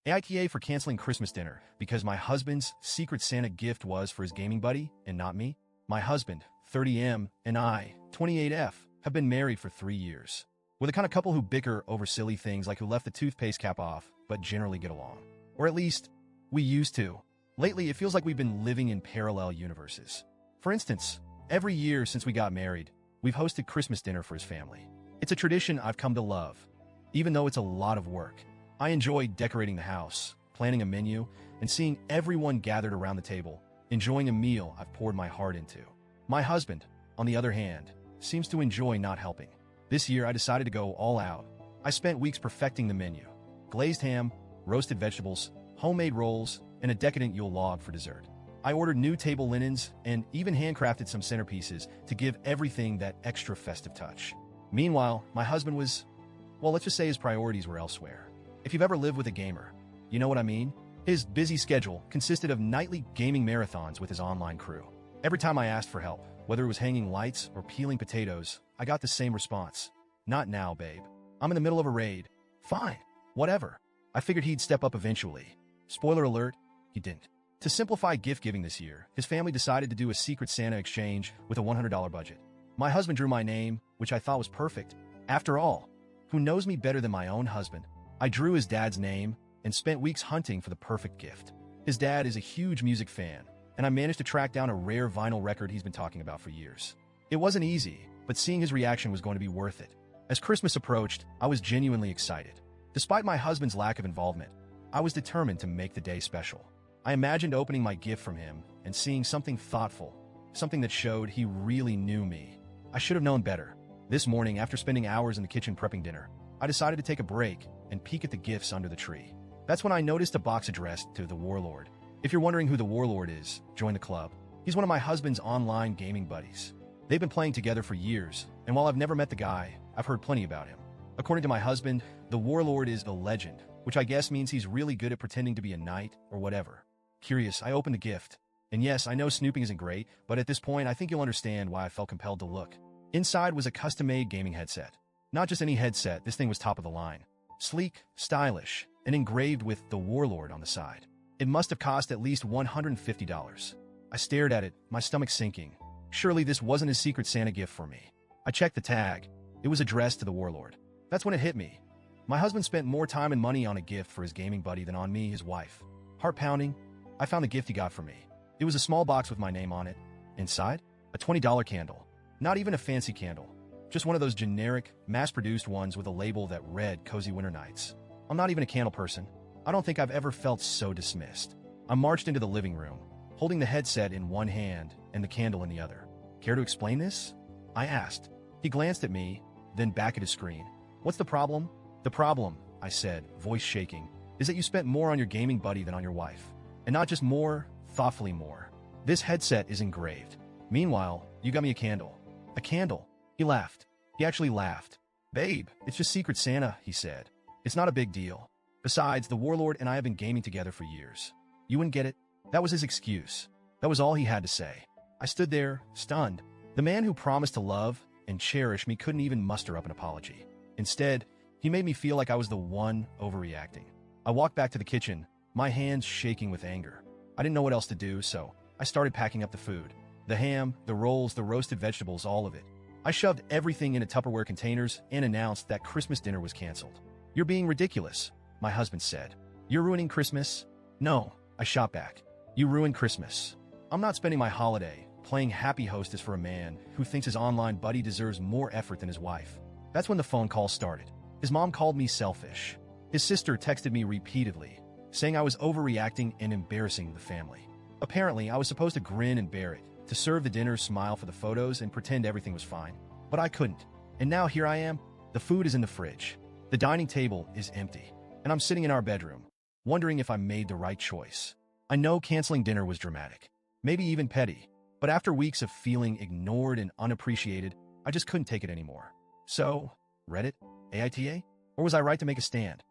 AITA for canceling Christmas dinner because my husband's Secret Santa gift was for his gaming buddy and not me. My husband, 30M, and I, 28F, have been married for 3 years. We're the kind of couple who bicker over silly things like who left the toothpaste cap off, but generally get along. Or at least, we used to. Lately, it feels like we've been living in parallel universes. For instance, every year since we got married, we've hosted Christmas dinner for his family. It's a tradition I've come to love, even though it's a lot of work. I enjoy decorating the house, planning a menu, and seeing everyone gathered around the table, enjoying a meal I've poured my heart into. My husband, on the other hand, seems to enjoy not helping. This year, I decided to go all out. I spent weeks perfecting the menu. Glazed ham, roasted vegetables, homemade rolls, and a decadent Yule log for dessert. I ordered new table linens and even handcrafted some centerpieces to give everything that extra festive touch. Meanwhile, my husband was, well, let's just say his priorities were elsewhere. If you've ever lived with a gamer, you know what I mean? His busy schedule consisted of nightly gaming marathons with his online crew. Every time I asked for help, whether it was hanging lights or peeling potatoes, I got the same response. Not now, babe. I'm in the middle of a raid. Fine. Whatever. I figured he'd step up eventually. Spoiler alert, he didn't. To simplify gift giving this year, his family decided to do a Secret Santa exchange with a $100 budget. My husband drew my name, which I thought was perfect. After all, who knows me better than my own husband? I drew his dad's name and spent weeks hunting for the perfect gift. His dad is a huge music fan, and I managed to track down a rare vinyl record he's been talking about for years. It wasn't easy, but seeing his reaction was going to be worth it. As Christmas approached, I was genuinely excited. Despite my husband's lack of involvement, I was determined to make the day special. I imagined opening my gift from him and seeing something thoughtful, something that showed he really knew me. I should have known better. This morning, after spending hours in the kitchen prepping dinner, I decided to take a break and peek at the gifts under the tree. That's when I noticed a box addressed to the Warlord. If you're wondering who the Warlord is, join the club. He's one of my husband's online gaming buddies. They've been playing together for years, and while I've never met the guy, I've heard plenty about him. According to my husband, the Warlord is a legend, which I guess means he's really good at pretending to be a knight or whatever. Curious, I opened the gift. And yes, I know snooping isn't great, but at this point, I think you'll understand why I felt compelled to look. Inside was a custom-made gaming headset. Not just any headset, this thing was top of the line. Sleek, stylish, and engraved with the Warlord on the side. It must have cost at least $150. I stared at it, my stomach sinking. Surely this wasn't his Secret Santa gift for me. I checked the tag. It was addressed to the Warlord. That's when it hit me. My husband spent more time and money on a gift for his gaming buddy than on me, his wife. Heart-pounding, I found the gift he got for me. It was a small box with my name on it. Inside, a $20 candle. Not even a fancy candle. Just one of those generic, mass-produced ones with a label that read Cozy Winter Nights. I'm not even a candle person. I don't think I've ever felt so dismissed. I marched into the living room, holding the headset in one hand and the candle in the other. Care to explain this? I asked. He glanced at me, then back at his screen. What's the problem? The problem, I said, voice shaking, is that you spent more on your gaming buddy than on your wife. And not just more, thoughtfully more. This headset is engraved. Meanwhile, you got me a candle. A candle. He laughed. He actually laughed. Babe, it's just Secret Santa, he said. It's not a big deal. Besides, the Warlord and I have been gaming together for years. You wouldn't get it? That was his excuse. That was all he had to say. I stood there, stunned. The man who promised to love and cherish me couldn't even muster up an apology. Instead, he made me feel like I was the one overreacting. I walked back to the kitchen, my hands shaking with anger. I didn't know what else to do, so I started packing up the food. The ham, the rolls, the roasted vegetables, all of it. I shoved everything into Tupperware containers and announced that Christmas dinner was canceled. You're being ridiculous, my husband said. You're ruining Christmas? No, I shot back. You ruined Christmas. I'm not spending my holiday playing happy hostess for a man who thinks his online buddy deserves more effort than his wife. That's when the phone call started. His mom called me selfish. His sister texted me repeatedly, saying I was overreacting and embarrassing the family. Apparently, I was supposed to grin and bear it, to serve the dinner, smile for the photos, and pretend everything was fine. But I couldn't. And now here I am. The food is in the fridge. The dining table is empty. And I'm sitting in our bedroom, wondering if I made the right choice. I know canceling dinner was dramatic, maybe even petty. But after weeks of feeling ignored and unappreciated, I just couldn't take it anymore. So, Reddit? AITA? Or was I right to make a stand?